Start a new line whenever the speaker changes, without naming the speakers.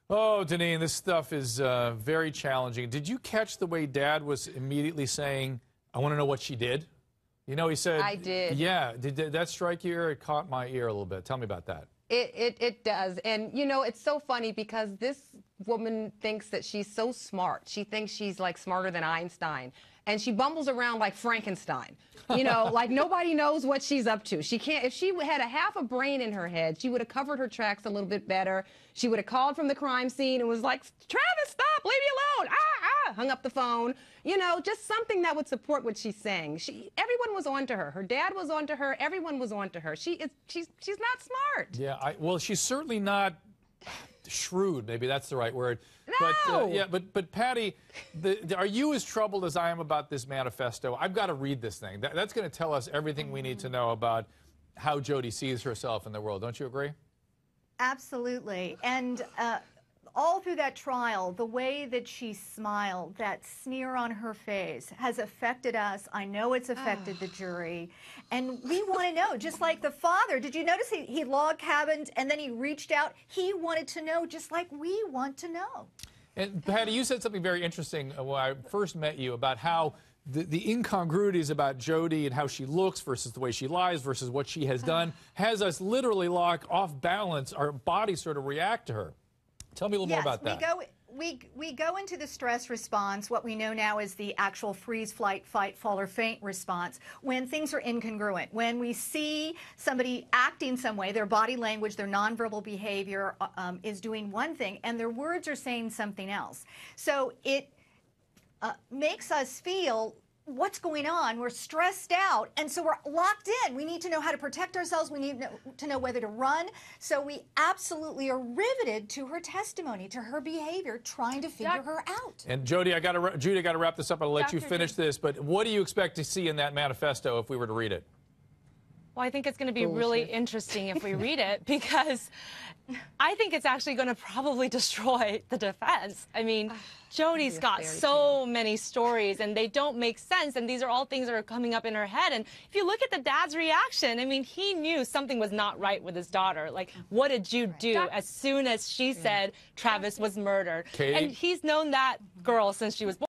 Oh, Deneen, this stuff is very challenging. Did you catch the way Dad was immediately saying, I want to know what she did? You know, he said...
I did.
Yeah. Did that strike your ear? It caught my ear a little bit. Tell me about that.
It does. And, you know, it's so funny because this woman thinks that she's so smart. She thinks she's, like, smarter than Einstein. And she bumbles around like Frankenstein. You know, like nobody knows what she's up to. She can't, if she had a half a brain in her head, she would have covered her tracks a little bit better. She would have called from the crime scene and was like, Travis, stop, leave me alone. Hung up the phone. You know, just something that would support what she's saying. Everyone was on to her. Her dad was on to her. Everyone was on to her. She's not smart.
Yeah, well, she's certainly not shrewd. Maybe that's the right word.
No.
But Patty, are you as troubled as I am about this manifesto? I've got to read this thing. That's going to tell us everything we need to know about how Jodi sees herself in the world. Don't you agree?
Absolutely. And all through that trial, the way that she smiled, that sneer on her face, has affected us. I know it's affected the jury. And we want to know, just like the father. Did you notice he log cabined and then he reached out? He wanted to know just like we want to know.
And Patty, you said something very interesting when I first met you about how the incongruities about Jodi and how she looks versus the way she lies versus what she has done has us literally off balance. Our bodies sort of react to her. Tell me a little more about that.
We go into the stress response, what we know now is the actual freeze, flight, fight, fall, or faint response, when things are incongruent. When we see somebody acting some way, their body language, their nonverbal behavior is doing one thing, and their words are saying something else. So it makes us feel what's going on. We're stressed out, and so we're locked in. We need to know how to protect ourselves. We need to know whether to run. So we absolutely are riveted to her testimony, to her behavior, trying to figure her out.
And Jodi, I got to wrap this up. I'll let you finish this. But what do you expect to see in that manifesto if we were to read it?
Well, I think it's going to be really interesting if we read it, because I think it's actually going to probably destroy the defense. I mean, Jodi's got so many stories, and they don't make sense, and these are all things that are coming up in her head. And if you look at the dad's reaction, I mean, he knew something was not right with his daughter. Like, what did you do as soon as she said Travis was murdered?
Katie?
And he's known that girl since she was born.